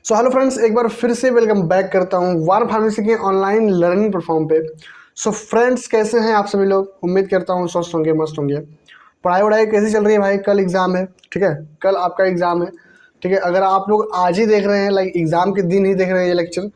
So hello friends, एक बार फिर से वेलकम बैक करता हूँ वार फार्मेसी के ऑनलाइन लर्निंग प्लेटफॉर्म पे। सो फ्रेंड्स, कैसे हैं आप सभी लोग? उम्मीद करता हूँ स्वस्थ होंगे, मस्त होंगे। पढ़ाई वढ़ाई कैसी चल रही है भाई? कल एग्ज़ाम है, ठीक है? कल आपका एग्ज़ाम है, ठीक है? अगर आप लोग आज ही देख रहे हैं, लाइक एग्ज़ाम के दिन ही देख रहे हैं ये लेक्चर,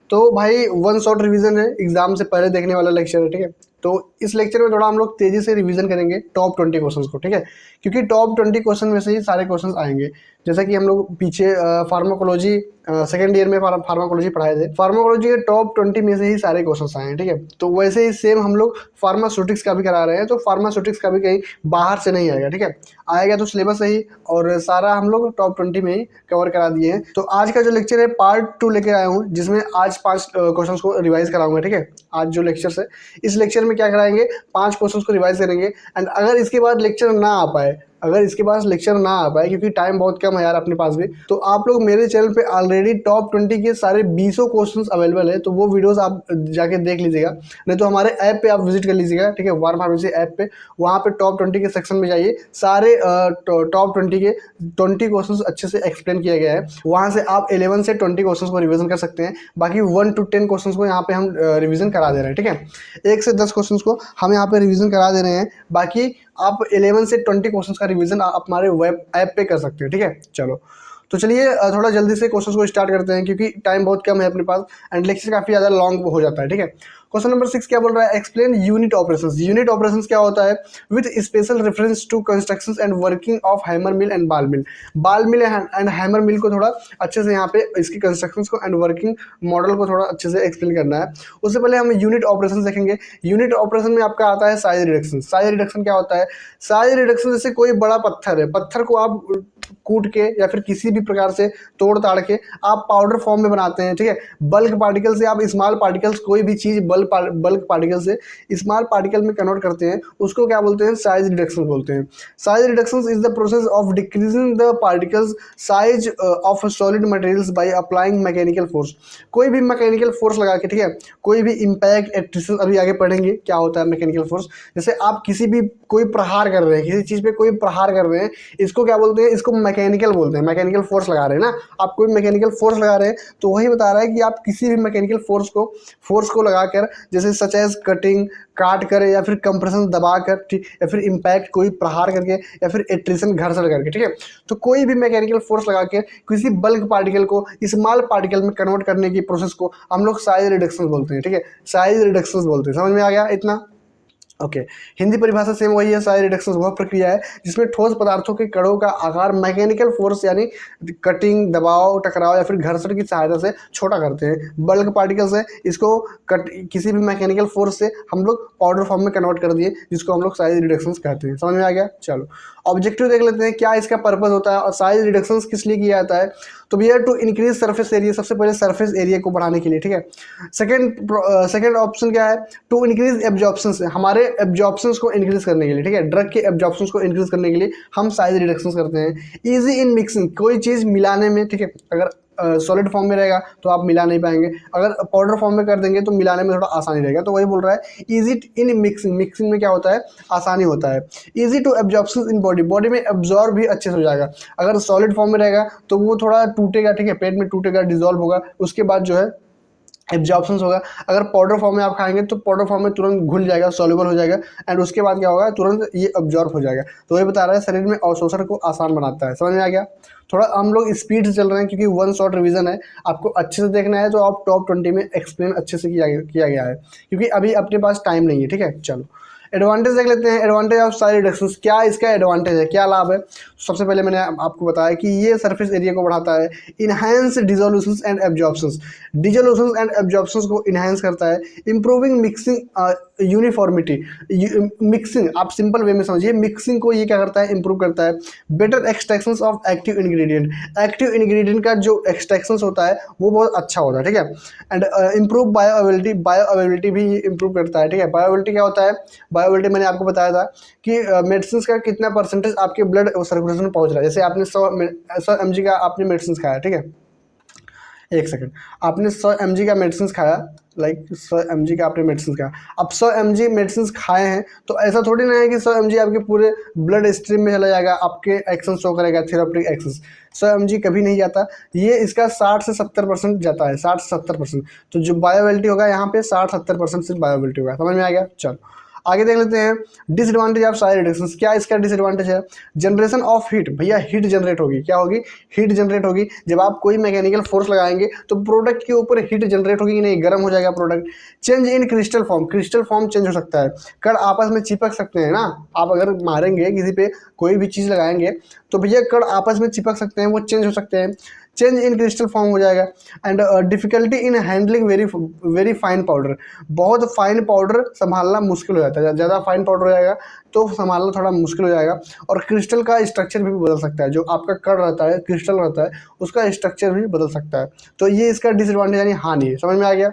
तो भाई वन शॉट रिवीजन है, एग्ज़ाम से पहले देखने वाला लेक्चर है, ठीक है? तो इस लेक्चर में थोड़ा हम लोग तेज़ी से रिवीजन करेंगे टॉप 20 क्वेश्चंस को, ठीक है? क्योंकि टॉप 20 क्वेश्चन में से ही सारे क्वेश्चंस आएंगे। जैसा कि हम लोग पीछे फार्माकोलॉजी सेकेंड ईयर में फार्माकोलॉजी पढ़ाए थे, फार्माकोलॉजी के टॉप 20 में से ही सारे क्वेश्चंस आए हैं, ठीक है? तो वैसे ही सेम हम लोग फार्मास्यूटिक्स का भी करा रहे हैं, तो फार्मास्यूटिक्स का भी कहीं बाहर से नहीं आएगा, ठीक है? आएगा तो सिलेबस सही, और सारा हम लोग टॉप 20 में ही कवर करा दिए हैं। तो आज का जो लेक्चर है पार्ट 2 लेके आया हूँ, जिसमें आज 5 क्वेश्चन को रिवाइज कराऊंगा, ठीक है? आज जो लेक्चर है, इस लेक्चर में क्या कराएंगे, 5 क्वेश्चन को रिवाइज करेंगे। एंड अगर इसके बाद लेक्चर ना आ पाए, क्योंकि टाइम बहुत कम है यार अपने पास भी, तो आप लोग मेरे चैनल पे ऑलरेडी टॉप 20 के सारे 20 क्वेश्चंस अवेलेबल है, तो वो वीडियोस आप जाके देख लीजिएगा। नहीं तो हमारे ऐप पे आप विजिट कर लीजिएगा, ठीक है? वार फार्मेसी ऐप पे, वहाँ पे टॉप 20 के सेक्शन में जाइए, सारे टॉप 20 के 20 क्वेश्चंस अच्छे से एक्सप्लेन किया गया है। वहाँ से आप 11 से 20 क्वेश्चंस को रिविजन कर सकते हैं। बाकी 1 to 10 क्वेश्चंस को यहाँ पे हम रिविजन करा दे रहे हैं, ठीक है? 1 से 10 क्वेश्चंस को हम यहाँ पे रिविजन करा दे रहे हैं। बाकी आप 11 से 20 क्वेश्चंस का रिवीजन आप हमारे वेब ऐप पे कर सकते हैं, ठीक है? चलो, तो चलिए थोड़ा जल्दी से क्वेश्चंस को स्टार्ट करते हैं, क्योंकि टाइम बहुत कम है अपने पास एंड लेक्चर काफ़ी ज़्यादा लॉन्ग हो जाता है, ठीक है? क्वेश्चन नंबर 6 क्या बोल रहा है? Explain unit operations. Unit operations क्या होता है? With special reference to constructions and working of hammer mill and ball mill. बाल मिल एंड हैमर मिल को थोड़ा अच्छे से यहाँ पे इसकी कंस्ट्रक्शंस को एंड वर्किंग मॉडल को थोड़ा अच्छे से एक्सप्लेन करना है। उससे पहले हम यूनिट ऑपरेशन देखेंगे। यूनिट ऑपरेशन में आपका आता है साइज रिडक्शन। साइज रिडक्शन क्या होता है? साइज रिडक्शन जैसे कोई बड़ा पत्थर है, पत्थर को आप कूट के या फिर किसी भी प्रकार से तोड़ ताड़ के आप पाउडर फॉर्म में बनाते हैं, ठीक है? बल्क पार्टिकल से आप स्मॉल पार्टिकल्स, कोई भी चीज़ बल्क पार्टिकल से स्मॉल पार्टिकल में कन्वर्ट करते हैं, उसको क्या बोलते हैं? साइज रिडक्शन बोलते हैं। Size reduction is the process of decreasing the particles size of solid materials by applying mechanical force. कोई भी मैकेनिकल फोर्स लगा के, ठीक है? कोई भी इम्पैक्ट एट्रिशन, अभी आगे पढ़ेंगे क्या होता है मैकेनिकल फोर्स। जैसे आप किसी भी कोई प्रहार कर रहे हैं, किसी चीज़ पे कोई प्रहार कर रहे हैं, इसको क्या बोलते हैं? इसको मैकेनिकल बोलते हैं। मैकेनिकल फोर्स लगा रहे हैं ना आप, कोई मैकेनिकल फोर्स लगा रहे हैं, तो वही बता रहा है कि आप किसी भी मैकेनिकल फोर्स को लगाकर, जैसे सच एज कटिंग, काट कर, या फिर कंप्रेशन दबा कर, ठीक, या फिर इम्पैक्ट कोई प्रहार करके, या फिर एट्रिशन घर्षण करके, ठीक है? तो कोई भी मैकेनिकल फोर्स लगा के किसी बल्क पार्टिकल को स्मॉल पार्टिकल में कन्वर्ट करने की प्रोसेस को हम लोग साइज रिडक्शन बोलते हैं, ठीक है? साइज रिडक्शन बोलते हैं। समझ में आ गया इतना? ओके। हिंदी परिभाषा सेम वही है। साइज रिडक्शन वह प्रक्रिया है जिसमें ठोस पदार्थों के कणों का आकार मैकेनिकल फोर्स यानी कटिंग, दबाव, टकराव या फिर घर्षण की सहायता से छोटा करते हैं। बल्क पार्टिकल्स है, इसको किसी भी मैकेनिकल फोर्स से हम लोग पाउडर फॉर्म में कन्वर्ट कर दिए, जिसको हम लोग साइज रिडक्शन कहते हैं। समझ में आ गया? चलो, ऑब्जेक्टिव देख लेते हैं क्या इसका पर्पस होता है और साइज रिडक्शन किस लिए किया जाता है। तो भैया टू इंक्रीज सरफेस एरिया, सबसे पहले सरफेस एरिया को बढ़ाने के लिए, ठीक है? सेकंड ऑप्शन क्या है? टू इंक्रीज एब्जॉर्प्शन, हमारे एब्जॉर्प्शन को इंक्रीज करने के लिए, ठीक है? ड्रग के एब्जॉर्प्शन को इंक्रीज करने के लिए हम साइज रिडक्शन करते हैं। इजी इन मिक्सिंग, कोई चीज़ मिलाने में, ठीक है? अगर सॉलिड फॉर्म में रहेगा तो आप मिला नहीं पाएंगे, अगर पाउडर फॉर्म में कर देंगे तो मिलाने में थोड़ा आसानी रहेगा। तो वही बोल रहा है इजी इन मिक्सिंग। मिक्सिंग में क्या होता है? आसानी होता है। Easy to absorption in body, body में एब्जॉर्ब भी अच्छे से हो जाएगा। अगर सॉलिड फॉर्म में रहेगा तो वो थोड़ा टूटेगा, ठीक है? पेट में टूटेगा, डिजोल्व होगा, उसके बाद जो है एब्जॉर्प्शन होगा। अगर पाउडर फॉर्म में आप खाएंगे तो पाउडर फॉर्म में तुरंत घुल जाएगा, सॉल्युबल हो जाएगा, एंड उसके बाद क्या होगा? तुरंत ये एब्जॉर्ब हो जाएगा। तो ये बता रहा है शरीर में अवशोषण को आसान बनाता है। समझ में आ गया? थोड़ा हम लोग स्पीड से चल रहे हैं क्योंकि वन शॉट रिवीजन है, आपको अच्छे से देखना है, तो आप टॉप 20 में एक्सप्लेन अच्छे से किया गया है, क्योंकि अभी अपने पास टाइम नहीं है, ठीक है? चलो, एडवांटेज देख लेते हैं। एडवांटेज ऑफ साइज रिडक्शन, क्या इसका एडवांटेज है, क्या लाभ है? सबसे पहले मैंने आपको बताया कि ये सरफेस एरिया को बढ़ाता है। इनहेंस डिजोल्यूशंस एंड एब्जॉर्प्शंस, डिजोल्यूशंस एंड एब्जॉर्प्शंस को इनहेंस करता है। इंप्रूविंग मिक्सिंग यूनिफॉर्मिटी, मिक्सिंग आप सिंपल वे में समझिए, मिक्सिंग को ये क्या करता है? इंप्रूव करता है। Better extraction of active ingredient, active ingredient का जो एक्सट्रैक्शन होता है वो बहुत अच्छा होता है, ठीक है? एंड इंप्रूव बायोअवेबिलिटी, बायोअवेबिलिटी भी इंप्रूव करता है, ठीक है? बायोअवेबिलिटी क्या होता है? बायोअवेबिलिटी मैंने आपको बताया था कि मेडिसिन का कितना परसेंटेज आपके ब्लड सर्कुलेशन में पहुंच रहा है। जैसे आपने 100 mg का आपने मेडिसिन खाया, ठीक है? एक सेकंड, आपने 100 mg का मेडिसिन खाया, लाइक 100 mg का आपने मेडिसिन खाया, अब 100 mg मेडिसिन खाए हैं तो ऐसा थोड़ी ना है कि 100 mg आपके पूरे ब्लड स्ट्रीम में चला जाएगा, आपके एक्शन शो करेगा, थेराप्यूटिक एक्शन। 100 mg कभी नहीं जाता, ये इसका 60 से 70% जाता है, 60 से 70%। तो जो बायोवेलिटी होगा यहाँ पे 60-70% सिर्फ बायोवेलिटी होगा। समझ में आ गया? चलो आगे देख लेते हैं। डिसएडवांटेज ऑफ साइड रिडक्शन, क्या इसका डिसएडवांटेज है? जनरेशन ऑफ हीट, भैया हीट जनरेट होगी, क्या होगी? हीट जनरेट होगी। जब आप कोई मैकेनिकल फोर्स लगाएंगे तो प्रोडक्ट के ऊपर हीट जनरेट होगी कि नहीं, गर्म हो जाएगा product. Change in crystal form, crystal form change हो सकता है, कण आपस में चिपक सकते हैं ना। आप अगर मारेंगे किसी पे, कोई भी चीज़ लगाएंगे तो भैया कण आपस में चिपक सकते हैं, वो चेंज हो सकते हैं, चेंज इन क्रिस्टल फॉर्म हो जाएगा। And difficulty in handling very fine powder, बहुत फाइन पाउडर संभालना मुश्किल हो जाता है, ज़्यादा फाइन पाउडर हो जाएगा तो संभालना थोड़ा मुश्किल हो जाएगा। और क्रिस्टल का स्ट्रक्चर भी बदल सकता है, जो आपका कण रहता है, क्रिस्टल रहता है, उसका स्ट्रक्चर भी बदल सकता है। तो ये इसका डिसएडवांटेज यानी हानि है। समझ में आ गया?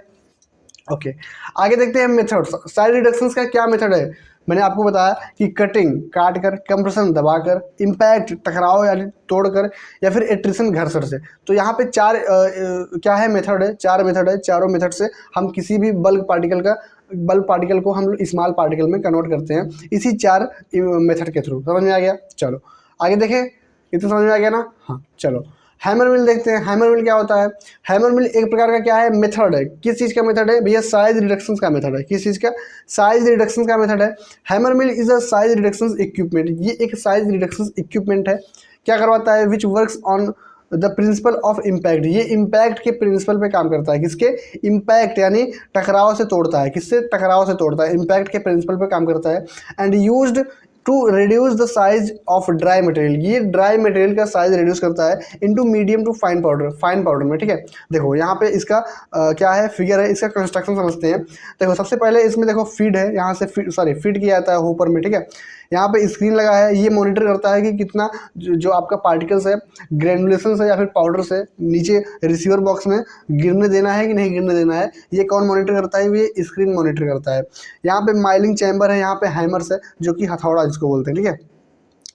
ओके आगे देखते हैं मेथड। साइड रिडक्शंस का क्या मेथड है? मैंने आपको बताया कि कटिंग काट कर, कंप्रेशन दबाकर, इम्पैक्ट टकराव यानी तोड़कर, या फिर एट्रिशन घर्षण से। तो यहाँ पे क्या है मेथड है, 4 मेथड है। चारों मेथड से हम किसी भी बल्क पार्टिकल को हम स्मॉल पार्टिकल में कन्वर्ट करते हैं, इसी 4 मेथड के थ्रू। समझ में आ गया? चलो आगे देखें, इतना समझ में आ गया ना? हाँ चलो हैमर मिल देखते हैं। हैमर मिल क्या होता है? हैमर मिल एक प्रकार का क्या है, मेथड है। किस चीज़ का मेथड है भैया? साइज रिडक्शन का मेथड है। किस चीज़ का? साइज रिडक्शन का मेथड है। Hammer mill is a size reduction equipment, ये एक साइज रिडक्शन इक्विपमेंट है। क्या करवाता है? Which works on the principle of impact, ये इम्पैक्ट के प्रिंसिपल पे काम करता है। किसके? इम्पैक्ट यानी टकराव से तोड़ता है। किससे? टकराव से तोड़ता है, इम्पैक्ट के प्रिंसिपल पे काम करता है। And used to reduce the size of dry material, ये ड्राई मटेरियल का साइज रिड्यूस करता है into medium to fine powder में। ठीक है, देखो यहाँ पे इसका क्या है, फिगर है, इसका कंस्ट्रक्शन समझते हैं। देखो सबसे पहले इसमें देखो फीड है, यहाँ से फीड किया जाता है होपर में। ठीक है, यहाँ पे स्क्रीन लगा है, ये मॉनिटर करता है कि कितना जो आपका पार्टिकल्स है, ग्रेनुलेशन है या फिर पाउडर से नीचे रिसीवर बॉक्स में गिरने देना है कि नहीं गिरने देना है, ये कौन मॉनिटर करता है? ये स्क्रीन मॉनिटर करता है। यहाँ पे माइलिंग चैम्बर है, यहाँ पे हैमर्स है जो कि हथौड़ा जिसको बोलते हैं। ठीक है,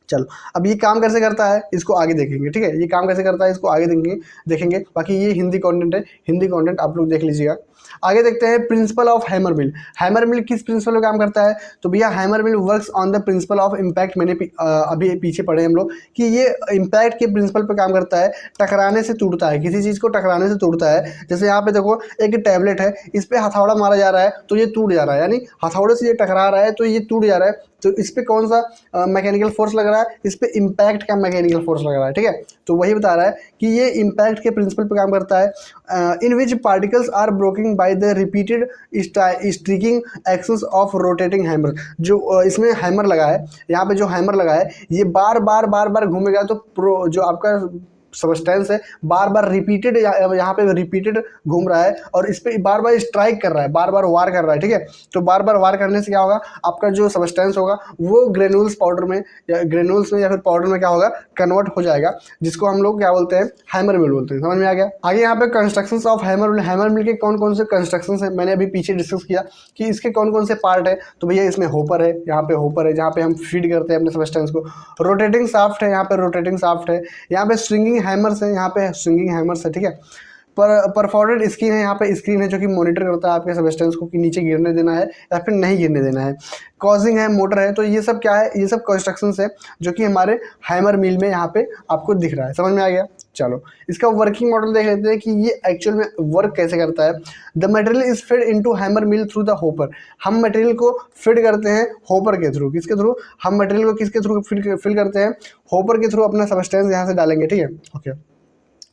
चलो अब ये काम कैसे करता है इसको आगे देखेंगे। ठीक है, ये काम कैसे करता है इसको आगे देखेंगे। बाकी ये हिंदी कंटेंट है, हिंदी कंटेंट आप लोग देख लीजिएगा। आगे देखते हैं principle of hammer mill. Hammer mill किस प्रिंसिपल पे काम करता है? तो भैया hammer mill works on the principle of impact. मैंने अभी पीछे पढ़े हम लोग कि ये इम्पैक्ट के प्रिंसिपल पे काम करता है, टकराने से टूटता है, किसी चीज़ को टकराने से टूटता है। जैसे यहाँ पे देखो एक टैबलेट है, इस पर हथौड़ा मारा जा रहा है तो ये टूट जा रहा है, यानी हथौड़े से ये टकरा रहा है तो ये टूट जा रहा है। तो इस पर कौन सा मैकेनिकल फोर्स लग रहा है? इस पर इम्पैक्ट का मैकेनिकल फोर्स लग रहा है। ठीक है, तो वही बता रहा है कि ये इम्पैक्ट के प्रिंसिपल पे काम करता है। In which particles are broking by the repeated streaking actions of rotating hammer. जो इसमें हैमर लगा है, यहाँ पे जो हैमर लगा है ये बार बार घूमेगा तो जो आपका सबस्टेंस है बार बार रिपीटेड, यहाँ पे रिपीटेड घूम रहा है और इस पर बार बार स्ट्राइक कर रहा है, बार बार वार कर रहा है। ठीक है, तो बार बार वार करने से क्या होगा, आपका जो सबस्टेंस होगा वो ग्रेनुल्स पाउडर में या ग्रेनुल्स में या फिर पाउडर में क्या होगा, कन्वर्ट हो जाएगा, जिसको हम लोग क्या बोलते हैं, हैमर मिल बोलते हैं। समझ में आ गया? आगे यहाँ पे constructions of hammer mill. Hammer mill के कौन कौन से कंस्ट्रक्शंस है मैंने अभी पीछे डिस्कस किया कि इसके कौन कौन से पार्ट है। तो भैया इसमें होपर है, यहाँ पे होपर है जहाँ पे हम फीड करते हैं अपने सबस्टेंस को। रोटेटिंग शाफ्ट है, यहाँ पे रोटेटिंग शाफ्ट है। यहाँ पे स्विंगिंग हैमर्स है, यहाँ पे स्विंगिंग हैमर्स है। ठीक है, परफोरेटेड स्क्रीन है, यहाँ पे स्क्रीन है जो कि मॉनिटर करता है आपके सबस्टेंस को कि नीचे गिरने देना है या फिर नहीं गिरने देना है। कॉजिंग है, मोटर है। तो ये सब क्या है, ये सब कंस्ट्रक्शंस है जो कि हमारे हैमर मिल में यहाँ पे आपको दिख रहा है। समझ में आ गया? चलो इसका वर्किंग मॉडल देख लेते हैं कि ये एक्चुअल में वर्क कैसे करता है। द मटेरियल इज फिड into hammer mill through the hopper. हम मटेरियल को फिड करते हैं होपर के थ्रू। किसके थ्रू? हम मटेरियल को किसके थ्रू फिल करते हैं? होपर के थ्रू अपना सबस्टेंस यहाँ से डालेंगे। ठीक है, ओके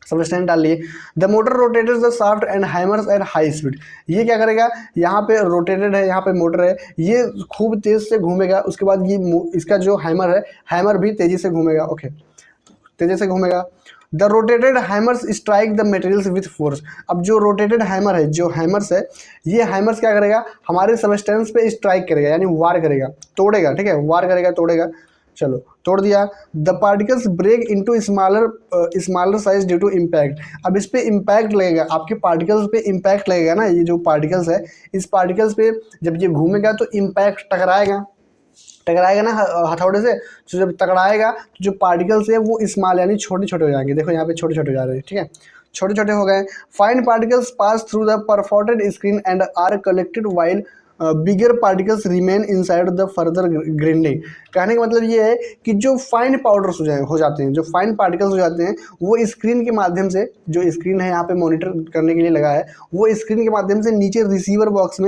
सबस्टेंस डाल लिए। The motor rotated the shaft and hammers at high speed. ये क्या करेगा, यहाँ पे रोटेटेड है, यहाँ पे मोटर है, ये खूब तेज से घूमेगा। उसके बाद ये इसका जो हैमर है, हैमर भी तेजी से घूमेगा। ओके, तेजी से घूमेगा। The rotated hammers strike the materials with force. अब जो रोटेटेड हैमर है, जो हैमर्स है, ये हैमर्स क्या करेगा, हमारे सबस्टेंस पे स्ट्राइक करेगा, यानी वार करेगा, तोड़ेगा। ठीक है, वार करेगा, तोड़ेगा। चलो तोड़ दिया। The particles break into smaller size due to impact. अब इस पे इम्पैक्ट लगेगा, आपके पार्टिकल्स पे इम्पैक्ट लगेगा ना, ये जो पार्टिकल्स है, इस पार्टिकल्स पे जब ये घूमेगा तो इम्पैक्ट टकराएगा ना हथौड़े से। तो जब टकराएगा तो जो पार्टिकल्स है वो स्मॉल यानी छोटे छोटे हो जाएंगे। देखो यहाँ पे छोटे छोटे हो जा रहे हैं। ठीक है, छोटे छोटे हो गए। Fine particles pass through the perforated screen and are collected while bigger particles remain inside the further grinding. कहने का मतलब ये है कि जो फाइन पाउडर्स हो जाते हैं, जो फाइन पार्टिकल्स हो जाते हैं, वो स्क्रीन के माध्यम से, जो स्क्रीन है यहाँ पे मॉनिटर करने के लिए लगा है, वो स्क्रीन के माध्यम से नीचे रिसीवर बॉक्स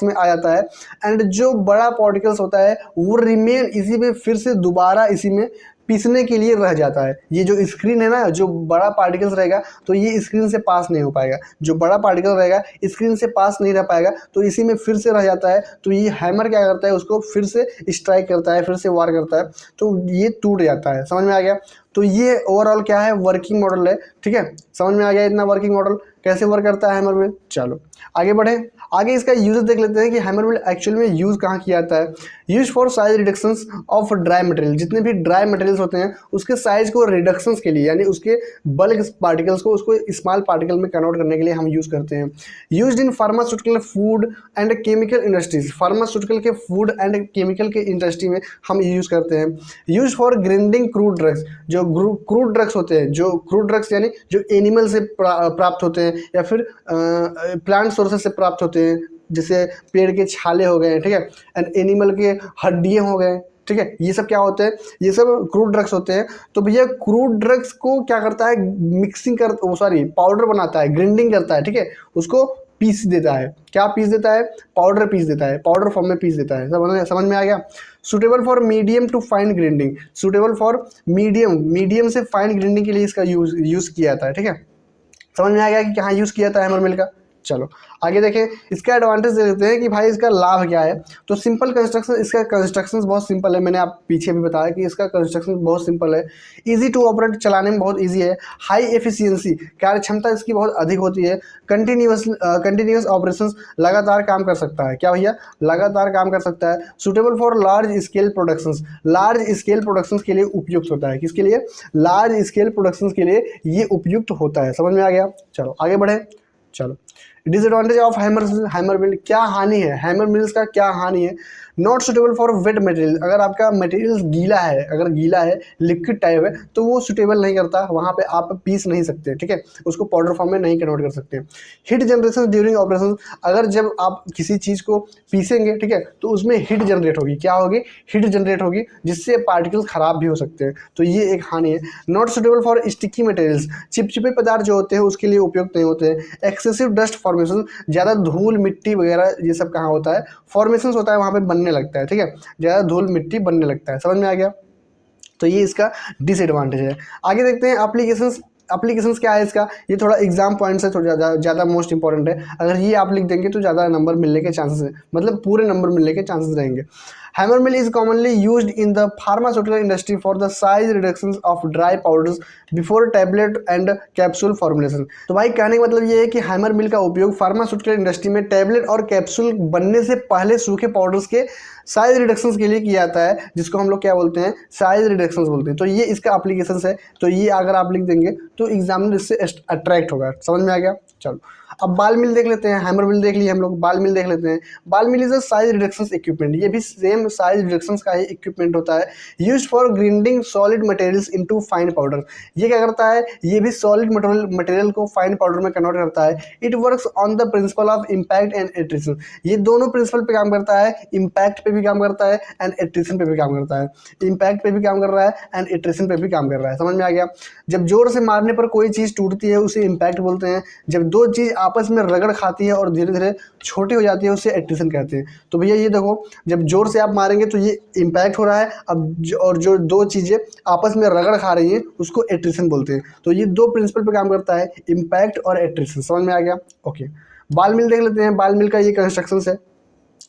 में आ जाता है। एंड जो बड़ा पार्टिकल्स होता है वो रिमेन इसी में फिर से दोबारा इसी में पीसने के लिए रह जाता है। ये जो स्क्रीन है ना, जो बड़ा पार्टिकल्स रहेगा तो ये स्क्रीन से पास नहीं हो पाएगा, जो बड़ा पार्टिकल रहेगा स्क्रीन से पास नहीं रह पाएगा, तो इसी में फिर से रह जाता है। तो ये हैमर क्या करता है, उसको फिर से स्ट्राइक करता है, फिर से वार करता है, तो ये टूट जाता है। समझ में आ गया? तो ये ओवरऑल क्या है, वर्किंग मॉडल है। ठीक है, समझ में आ गया इतना वर्किंग मॉडल कैसे वर्क करता है हैमर मिल। चलो आगे बढ़े, आगे इसका यूज देख लेते हैं कि हैमर मिल एक्चुअल में यूज कहाँ किया जाता है। Use for size reductions of dry material, जितने भी ड्राई मटेरियल्स होते हैं उसके साइज को रिडक्शंस के लिए, यानी उसके बल्क पार्टिकल्स को उसको स्मॉल पार्टिकल में कन्वर्ट करने के लिए हम यूज करते हैं। Used in pharmaceutical, food and chemical industries, pharmaceutical के फूड एंड केमिकल के इंडस्ट्री में हम यूज करते हैं। Use for grinding crude drugs, जो क्रूड ड्रग्स होते हैं, जो क्रूड ड्रग्स यानी जो एनिमल से प्राप्त होते हैं या फिर प्लांट सोर्सेस से प्राप्त होते हैं, जैसे पेड़ के छाले हो गए, ठीक है, एंड एनिमल के हड्डियाँ हो गए, ठीक है, ये सब क्या होते हैं, ये सब क्रूड ड्रग्स होते हैं। तो भैया क्रूड ड्रग्स को क्या करता है, मिक्सिंग कर पाउडर बनाता है, ग्राइंडिंग करता है, ठीक है, उसको पीस देता है। क्या पीस देता है? पाउडर पीस देता है, पाउडर फॉर्म में पीस देता है। समझ में आ गया? Suitable for medium to fine grinding, suitable for medium से फाइन ग्राइंडिंग के लिए इसका यूज किया जाता है। ठीक है, समझ में आ गया कि कहाँ यूज़ किया था हैमर मिल का। चलो आगे देखें, इसका एडवांटेज दे देते हैं कि भाई इसका लाभ क्या है। तो सिंपल कंस्ट्रक्शन, इसका कंस्ट्रक्शन बहुत सिंपल है, मैंने आप पीछे भी बताया कि इसका कंस्ट्रक्शन बहुत सिंपल है। इजी टू ऑपरेट, चलाने में बहुत इजी है। हाई एफिशिएंसी, कार्य क्षमता इसकी बहुत अधिक होती है। कंटिन्यूस ऑपरेशंस, लगातार काम कर सकता है। क्या भैया? लगातार काम कर सकता है। Suitable for large scale productions, large scale productions के लिए उपयुक्त होता है। किसके लिए? लार्ज स्केल प्रोडक्शंस के लिए ये उपयुक्त होता है। समझ में आ गया? चलो आगे बढ़े। चलो, डिसएडवांटेज ऑफ हैमर मिल, क्या हानि है हैमर मिल्स का, क्या हानि है। Not suitable for wait material, अगर आपका मटेरियल गीला है, अगर गीला है, लिक्विड टाइप है, तो वो सुटेबल नहीं करता, वहाँ पे आप पीस नहीं सकते। ठीक है, उसको पाउडर फॉर्म में नहीं कन्वर्ट कर सकते। हीट जनरेशन ड्यूरिंग ऑपरेशन, अगर जब आप किसी चीज़ को पीसेंगे, ठीक है, तो उसमें हीट जनरेट होगी। क्या होगी? हीट जनरेट होगी, जिससे पार्टिकल्स खराब भी हो सकते हैं। तो ये एक हानि है। Not suitable for sticky materials, चिपचिपे पदार्थ जो होते हैं उसके लिए उपयुक्त नहीं होते हैं। एक्सेसिव डस्ट फॉर्मेशन, ज़्यादा धूल मिट्टी वगैरह ये सब कहाँ होता है, फॉर्मेशन होता है, वहाँ पे बनने लगता है। ठीक है, ज़्यादा धूल मिट्टी बनने लगता है। समझ में आ गया? तो ये इसका डिसएडवांटेज है। आगे देखते हैं एप्लीकेशंस क्या है इसका। ये थोड़ा एग्जाम पॉइंट से थोड़ा ज़्यादा मोस्ट इंपॉर्टेंट है। अगर ये आप लिख देंगे तो ज़्यादा नंबर मिलने के चांसेस है, मतलब पूरे नंबर मिलने के चांसेस रहेंगे। Hammer mill is commonly used in the pharmaceutical industry for the size reduction of dry powders before tablet and capsule formulation. तो भाई कहने का मतलब ये है कि हैमर मिल का उपयोग फार्मास्यूटिकल इंडस्ट्री में टैबलेट और कैप्सूल बनने से पहले सूखे पाउडर्स के साइज रिडक्शंस के लिए किया जाता है, जिसको हम लोग क्या बोलते हैं, साइज रिडक्शंस बोलते हैं। तो ये इसका एप्लीकेशंस है। तो ये अगर आप लिख देंगे तो एग्जामिनर इससे अट्रैक्ट होगा। समझ में आ गया? चलो अब बाल मिल देख लेते हैं। हैमर मिल देख लिए हम लोग, बाल मिल देख लेते हैं। बाल mill is a size reduction equipment, ये भी सेम साइज रिडक्शन का ही इक्विपमेंट होता है। Used for grinding solid materials into fine powder, ये क्या करता है, ये भी सॉलिड मटेरियल को फाइन पाउडर में कन्वर्ट करता है। It works on the principle of impact and attrition, ये दोनों प्रिंसिपल पे काम करता है, इम्पैक्ट पे भी काम करता है एंड एट्रिशन पे भी काम करता है। इम्पैक्ट पे भी काम कर रहा है एंड एट्रिशन पे भी काम कर रहा है। समझ में आ गया? जब जोर से मारने पर कोई चीज़ टूटती है उसे इम्पैक्ट बोलते हैं। जब दो चीज़ आपस में रगड़ खाती है और धीरे धीरे छोटी हो जाती है उसे एट्रिशन कहते हैं। तो भैया ये देखो, जब जोर से आप मारेंगे तो ये इम्पैक्ट हो रहा है, अब और जो दो चीज़ें आपस में रगड़ खा रही हैं उसको एट्रिशन बोलते हैं। तो ये दो प्रिंसिपल पे काम करता है, इम्पैक्ट और एट्रिशन। समझ में आ गया? ओके, बाल मिल देख लेते हैं। बाल मिल का ये कंस्ट्रक्शन है।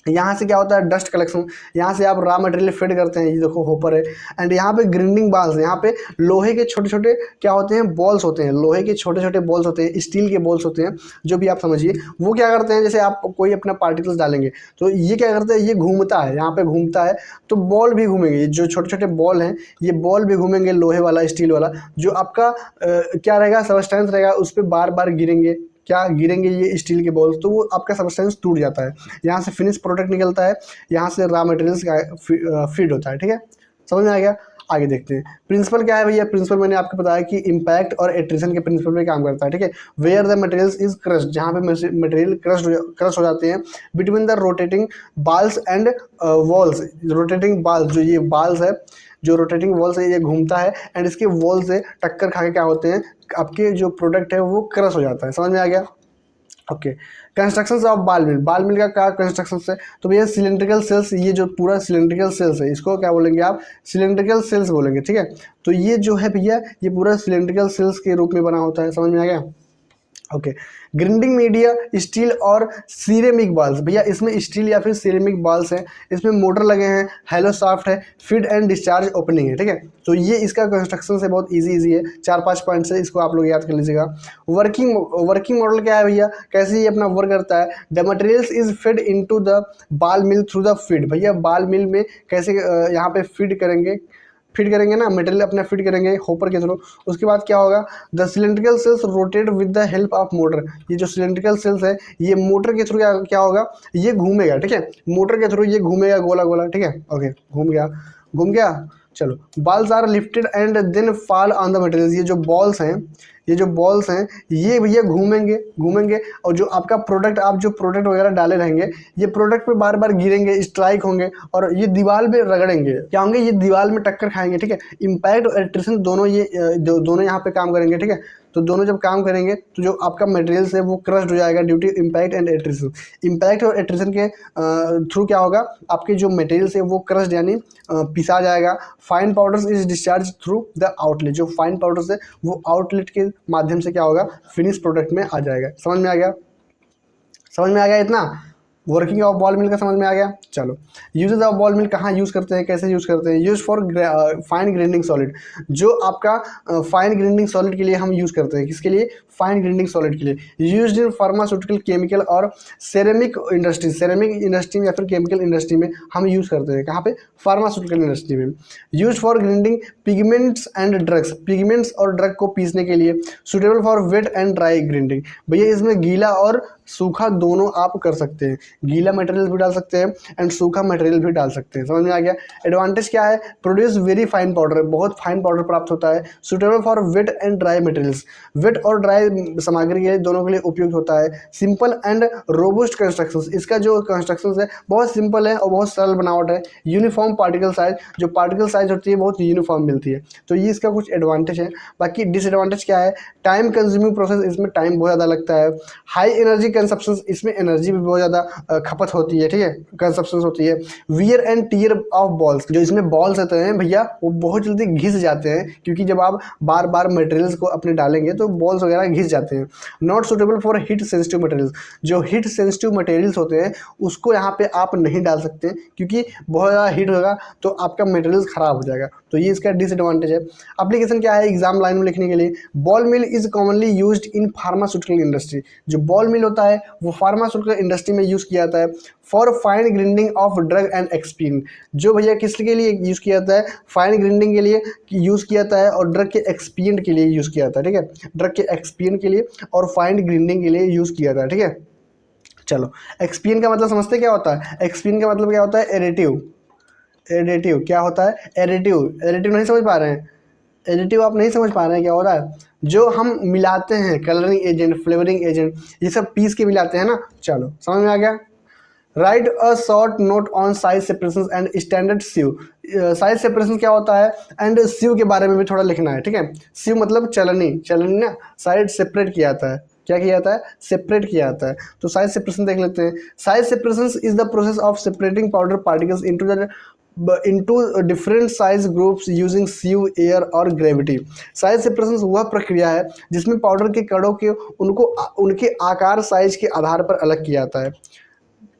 यहाँ से क्या होता है, डस्ट कलेक्शन, यहाँ से आप रॉ मटेरियल फीड करते हैं, ये देखो होपर है। एंड यहाँ पे ग्राइंडिंग बाल्स, यहाँ पे लोहे के छोटे छोटे क्या होते हैं, बॉल्स होते हैं, लोहे के छोटे छोटे बॉल्स होते हैं, स्टील के बॉल्स होते हैं, जो भी आप समझिए। वो क्या करते हैं, जैसे आप कोई अपना पार्टिकल्स डालेंगे तो ये क्या करता है, ये घूमता है, यहाँ पे घूमता है तो बॉल भी घूमेंगे, जो छोटे छोटे बॉल हैं ये बॉल भी घूमेंगे, लोहे वाला स्टील वाला, जो आपका क्या रहेगा, सबस्टेंस रहेगा, उस पर बार बार गिरेंगे, क्या गिरेंगे ये स्टील के बॉल्स, तो वो आपका सबस्टेंस टूट जाता है। यहाँ से फिनिश प्रोडक्ट निकलता है, यहाँ से रॉ मटेरियल्स का फीड होता है। ठीक है, समझ में आ गया? आगे देखते हैं। प्रिंसिपल क्या है भैया? प्रिंसिपल मैंने आपको बताया कि इम्पैक्ट और एट्रिशन के प्रिंसिपल पे काम करता है, ठीक है। Where the materials is crush, जहाँ पे मटेरियल क्रश हो जाते हैं between the rotating balls and walls. Rotating balls, जो ये बाल्स है, जो रोटेटिंग वॉल्स है, ये घूमता है एंड इसके वॉल से टक्कर खा के क्या होते हैं, आपके जो प्रोडक्ट है वो क्रश हो जाता है। समझ में आ गया? ओके। कंस्ट्रक्शन ऑफ बाल मिल, बाल मिल का क्या कंस्ट्रक्शन है? तो भैया सिलेंड्रिकल सेल्स, ये जो पूरा सिलेंड्रिकल सेल्स है इसको क्या बोलेंगे आप? सिलेंड्रिकल सेल्स बोलेंगे, ठीक है। तो ये जो है भैया ये पूरा सिलेंड्रिकल सेल्स के रूप में बना होता है। समझ में आ गया? ओके। ग्राइंडिंग मीडिया स्टील और सिरेमिक बाल्स, भैया इसमें स्टील या फिर सिरेमिक बाल्स हैं, इसमें मोटर लगे हैं, हेलो शाफ्ट है, फीड एंड डिस्चार्ज ओपनिंग है, ठीक है। तो ये इसका कंस्ट्रक्शन से बहुत इजी है, 4-5 पॉइंट से इसको आप लोग याद कर लीजिएगा। वर्किंग मॉडल क्या है भैया? कैसे ये अपना वर्क करता है? The materials is feed into the बाल मिल थ्रू द फीड, भैया बाल मिल में कैसे यहाँ पे फीड करेंगे ना, मटेरियल अपना फीड करेंगे होपर के थ्रू। उसके बाद क्या होगा? The cylindrical cells rotate with the help of motor, ये जो सिलेंड्रिकल सेल्स है ये मोटर के थ्रू क्या होगा? ये घूमेगा, ठीक है। मोटर के थ्रू ये घूमेगा गोला गोला, ठीक है। ओके, घूम गया। चलो, balls are lifted and then fall on the material, ये जो बॉल्स हैं ये भैया घूमेंगे और जो आपका प्रोडक्ट, आप जो प्रोडक्ट वगैरह डाले रहेंगे ये प्रोडक्ट पे बार बार गिरेंगे, स्ट्राइक होंगे और ये दीवार में रगड़ेंगे, क्या होंगे? ये दीवार में टक्कर खाएंगे, ठीक है। इम्पैक्ट और एट्रिशन दोनों दोनों यहाँ पे काम करेंगे, ठीक है। तो दोनों जब काम करेंगे तो जो आपका मटेरियल्स है वो क्रश्ड हो जाएगा due to impact and attrition. Impact और एट्रिशन के थ्रू क्या होगा? आपके जो मटेरियल्स है वो क्रश्ड यानी पिसा जाएगा। Fine powders is discharge through the outlet, जो फाइन पाउडर्स है वो आउटलेट के माध्यम से क्या होगा? फिनिश प्रोडक्ट में आ जाएगा। समझ में आ गया? इतना वर्किंग ऑफ बॉल मिल का समझ में आ गया। चलो, यूजेस ऑफ बॉल मिल कहाँ यूज़ करते हैं, कैसे यूज़ करते हैं? Use for fine grinding solid, जो आपका फाइन ग्राइंडिंग सॉलिड के लिए हम यूज़ करते हैं। किसके लिए? फाइन ग्राइंडिंग सॉलिड के लिए। यूज्ड इन फार्मास्यूटिकल, केमिकल और सेरेमिक इंडस्ट्री में या फिर केमिकल इंडस्ट्री में हम यूज़ करते हैं। कहाँ पे? फार्मास्यूटिकल इंडस्ट्री में। Use for grinding pigments and drugs, pigments और ड्रग को पीसने के लिए। Suitable for wet and dry grinding, भैया इसमें गीला और सूखा दोनों आप कर सकते हैं, गीला मटेरियल भी डाल सकते हैं एंड सूखा मटेरियल भी डाल सकते हैं। समझ में आ गया? एडवांटेज क्या है? प्रोड्यूस वेरी फाइन पाउडर, बहुत फाइन पाउडर प्राप्त होता है। Suitable for wet and dry materials, wet और ड्राई सामग्री के लिए दोनों के लिए उपयुक्त होता है। सिंपल एंड रोबस्ट कंस्ट्रक्शंस, इसका जो कंस्ट्रक्शंस है बहुत सिंपल है और बहुत सरल बनावट है। यूनिफॉर्म पार्टिकल साइज, जो पार्टिकल साइज होती है बहुत यूनिफॉर्म मिलती है। तो ये इसका कुछ एडवांटेज है। बाकी डिसएडवांटेज क्या है? टाइम कंज्यूमिंग प्रोसेस, इसमें टाइम बहुत ज़्यादा लगता है। हाई एनर्जी कंजप्शन, इसमें एनर्जी भी बहुत ज़्यादा खपत होती है, ठीक है, कंजप्शन होती है। Wear and tear of balls, जो इसमें बॉल्स होते हैं भैया वो बहुत जल्दी घिस जाते हैं, क्योंकि जब आप बार बार मटेरियल्स को अपने डालेंगे तो बॉल्स वगैरह घिस जाते हैं। Not suitable for heat sensitive materials, जो हीट सेंसिटिव मटेरियल्स होते हैं उसको यहाँ पे आप नहीं डाल सकते, क्योंकि बहुत ज़्यादा हीट होगा तो आपका मटेरियल्स ख़राब हो जाएगा। तो ये इसका डिसएडवांटेज है। एप्लीकेशन क्या है एग्जाम लाइन में लिखने के लिए? Ball mill is commonly used in pharmaceutical industry, जो बॉल मिल होता है वो फार्मास्यूटिकल इंडस्ट्री में यूज़ किया जाता है। For fine grinding of drug and excipient, जो भैया किसके लिए यूज़ किया जाता है? फाइन ग्राइंडिंग के लिए यूज़ किया जाता है और ड्रग के एक्सपीरियंट के लिए यूज़ किया जाता है, ठीक है। ड्रग के एक्सपीरियंट के लिए और फाइन ग्राइंडिंग के लिए यूज़ किया जाता है, ठीक है। चलो, एक्सपीरियंट का मतलब समझते क्या होता है? एक्सपीरियंट का मतलब क्या होता है? एडिटिव क्या होता है? एडिटिव नहीं समझ पा रहे हैं? एडिटिव आप नहीं समझ पा रहे हैं क्या हो रहा है? जो हम मिलाते हैं, कलरिंग एजेंट, फ्लेवरिंग एजेंट, ये सब पीस के मिलाते हैं ना। चलो, समझ में आ गया। Write a short note on size separation and standard sieve, size separation क्या होता है एंड सीव के बारे में भी थोड़ा लिखना है, ठीक है। सीव मतलब चलनी ना, साइड सेपरेट किया जाता है। क्या किया जाता है? सेपरेट किया जाता है। तो साइज सेपरेशन देख लेते हैं। Size separation is the process of separating powder particles into different size groups using sieve, air और ग्रेविटी। साइज सेपरेशन वह प्रक्रिया है जिसमें पाउडर के कणों के उनके आकार साइज के आधार पर अलग किया जाता है।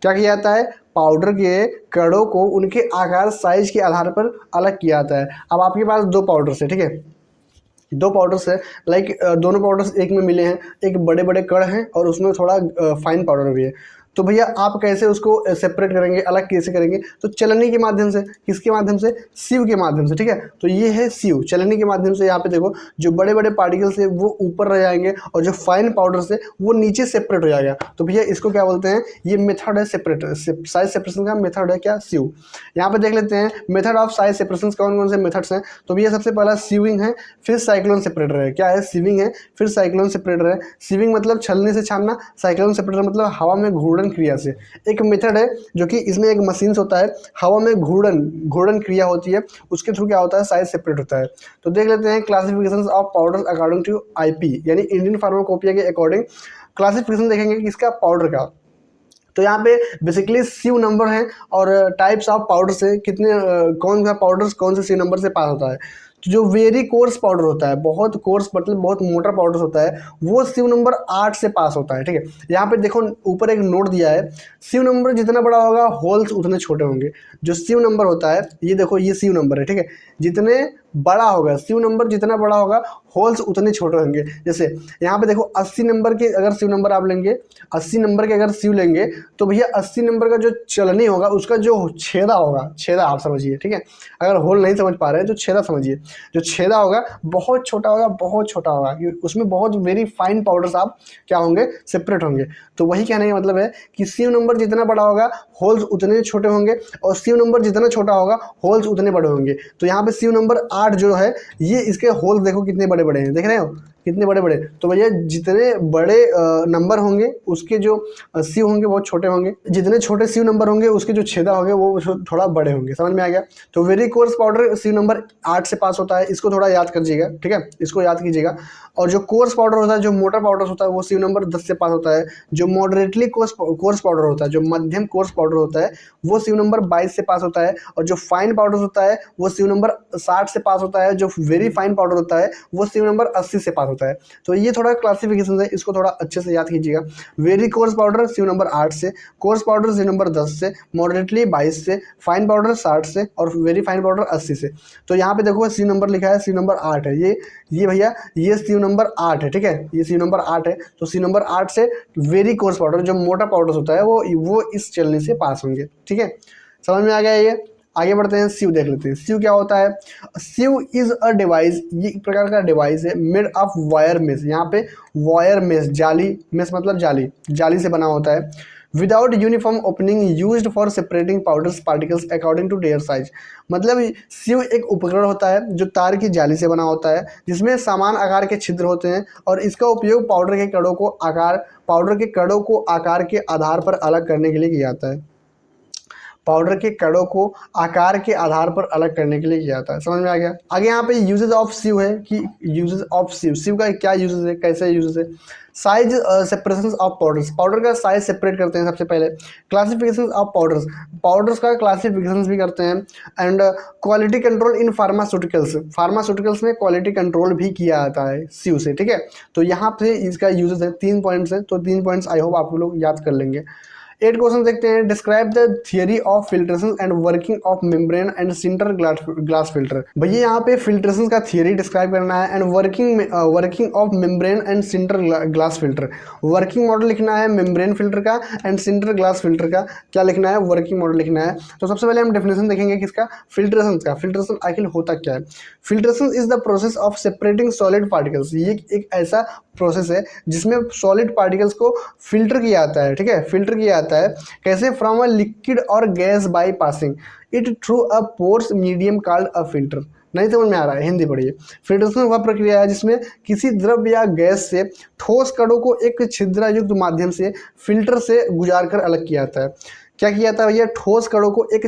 क्या किया जाता है? पाउडर के कणों को उनके आकार साइज के आधार पर अलग किया जाता है। अब आपके पास दो पाउडर्स है, ठीक है, दो पाउडर्स है, लाइक दोनों पाउडर्स एक में मिले हैं, एक बड़े बड़े कण हैं और उसमें थोड़ा फाइन पाउडर भी है। तो भैया आप कैसे उसको सेपरेट करेंगे, अलग कैसे करेंगे, तो चलनी के माध्यम से। किसके माध्यम से? सीव के माध्यम से, ठीक है। तो ये है सीव, चलनी के माध्यम से। यहाँ पे देखो जो बड़े बड़े पार्टिकल्स है वो ऊपर रह जाएंगे और जो फाइन पाउडर है वो नीचे सेपरेट हो जाएगा। तो भैया इसको क्या बोलते हैं? ये मेथड है सेपरेट, साइज सेपरेशन का मेथड है क्या? सीव। यहाँ पे देख लेते हैं मेथड ऑफ साइज सेपरेशन कौन कौन से मेथड्स हैं। तो भैया सबसे पहला सीविंग है, फिर साइक्लोन सेपरेटर है। क्या है? सीविंग है, फिर साइक्लोन सेपरेटर है। सीविंग मतलब छलनी से छानना, साइक्लोन सेपरेटर मतलब हवा में घूर्णन क्रिया से। एक मेथड है जो कि इसमें एक मशीन होता है, हवा में घूर्णन क्रिया होती है, उसके थ्रू क्या होता है? साइज सेपरेट होता है। तो देख लेते हैं classification of powder according to IP, यानी इंडियन फार्माकोपिया के अकॉर्डिंग क्लासिफिकेशन देखेंगे किसका? पाउडर का। तो यहाँ पे बेसिकली सीव नंबर है और टाइप्स ऑफ पाउडर से कितने कौन सा पाउडर कौन से सीव नंबर से पास होता है। तो जो वेरी कोर्स पाउडर होता है, बहुत कोर्स मतलब बहुत मोटा पाउडर होता है, वो सीव नंबर 8 से पास होता है, ठीक है। यहाँ पे देखो ऊपर एक नोट दिया है, सीव नंबर जितना बड़ा होगा होल्स उतने छोटे होंगे। जो सीव नंबर होता है, ये देखो ये सीव नंबर है, ठीक है। जितने बड़ा होगा सीव नंबर, जितना बड़ा होगा होल्स उतने छोटे होंगे। जैसे यहाँ पे देखो 80 नंबर के अगर सीव नंबर आप लेंगे, 80 नंबर के अगर सीव लेंगे, तो भैया 80 नंबर का जो चलनी होगा उसका जो छेदा होगा, छेदा आप समझिए, ठीक है। अगर होल नहीं समझ पा रहे हैं तो छेदा समझिए। जो छेदा होगा बहुत छोटा होगा, बहुत छोटा होगा, उसमें बहुत वेरी फाइन पाउडर्स आप क्या होंगे? सेपरेट होंगे। तो वही कहने का मतलब है कि सीव नंबर जितना बड़ा होगा होल्स उतने छोटे होंगे, और सीव नंबर जितना छोटा होगा होल्स उतने बड़े होंगे। तो यहाँ पे सीव नंबर 8 जो है, ये इसके होल्स देखो कितने बड़े बड़े हैं, देख रहे हो कितने बड़े बड़े। तो भैया जितने बड़े नंबर होंगे उसके जो सीव होंगे बहुत छोटे होंगे, जितने छोटे सीव नंबर होंगे उसके जो छेदा होंगे वो थोड़ा बड़े होंगे। समझ में आ गया? तो वेरी कोर्स पाउडर सीव नंबर 8 से पास होता है, इसको थोड़ा याद करिएगा, ठीक है, इसको याद कीजिएगा। और जो कोर्स पाउडर होता है, जो मोटा पाउडर होता है, वो सीव नंबर 10 से पास होता है। जो मॉडरेटली कोर्स पाउडर होता है, जो मध्यम कोर्स पाउडर होता है, वो सीव नंबर 22 से पास होता है। और जो फाइन पाउडर होता है वो सीव नंबर 60 से पास होता है। जो वेरी फाइन पाउडर होता है वो सीव नंबर 80 से पास होता है। तो ये थोड़ा क्लासिफिकेशन है, इसको थोड़ा अच्छे से याद कीजिएगा। वेरी कोर्स पाउडर सीव नंबर 8 से, कोर्स पाउडर सीव नंबर 10 से, मॉडरेटली 22 से, फाइन पाउडर 60 से, और वेरी फाइन पाउडर 80 से। तो यहाँ पे देखो सीव नंबर लिखा है, सीव नंबर 8 है। ये भैया ये सीव नंबर 8 है, ठीक है, ये सीव नंबर 8 है। तो सीव नंबर 8 से वेरी कोर्स पाउडर जो मोटा पाउडर होता है वो इस चलनी से पास होंगे, ठीक है। समझ में आ गया? ये आगे बढ़ते हैं, सीव देख लेते हैं। सीव क्या होता है? सीव इज अ डिवाइस, ये एक प्रकार का डिवाइस है मेड ऑफ वायर मेश। यहाँ पे वायर मेश, जाली, मेश मतलब जाली, जाली से बना होता है। Without uniform opening used for separating powders particles according to their size. मतलब सीव एक उपकरण होता है जो तार की जाली से बना होता है, जिसमें समान आकार के छिद्र होते हैं, और इसका उपयोग पाउडर के कणों को आकार के आधार पर अलग करने के लिए किया जाता है। पाउडर के कणों को आकार के आधार पर अलग करने के लिए किया जाता है। समझ में आ गया? आगे यहाँ पे यूजेज ऑफ सीव है कि यूजेज ऑफ सीव, सीव का क्या यूजेज है, कैसे यूजेज है। Size separation of powders, powder का साइज सेपरेट करते हैं सबसे पहले। क्लासिफिकेशन ऑफ पाउडर्स, पाउडर्स का क्लासिफिकेशन भी करते हैं। And quality control in pharmaceuticals, pharmaceuticals में क्वालिटी कंट्रोल भी किया जाता है सीव से, ठीक है। तो यहाँ पे इसका यूजेज है, 3 पॉइंट्स है, तो 3 पॉइंट्स आई होप आप लोग याद कर लेंगे। 8 क्वेश्चन देखते हैं। Describe the theory of filtration and working of membrane and sinter glass filter. भैया यहाँ पे फिल्ट्रेशन का थियरी डिस्क्राइब करना है, and working of membrane and sinter glass filter. Working model लिखना है मेम्ब्रेन फिल्टर का, एंड सिंटर ग्लास फिल्टर का क्या लिखना है? वर्किंग मॉडल लिखना है। तो सबसे पहले हम डेफिनेशन देखेंगे किसका? फिल्ट्रेशन का। फिल्ट्रेशन आखिर होता क्या है? Filtration is the process of separating solid particles. ये एक ऐसा प्रोसेस है जिसमें सॉलिड पार्टिकल्स को फिल्टर किया जाता है, ठीक है, फिल्टर किया जाता है। कैसे? फ्रॉम अ लिक्विड और gas by passing it through a pores medium called a filter. नहीं समझ में आ रहा है? हिंदी पढ़िए। फिल्ट्रेशन वह प्रक्रिया है जिसमें किसी द्रव या गैस से ठोस कणों को एक छिद्रयुक्त माध्यम से फिल्टर से गुजार कर अलग किया जाता है। क्या किया जाता है भैया? ठोस कणों को एक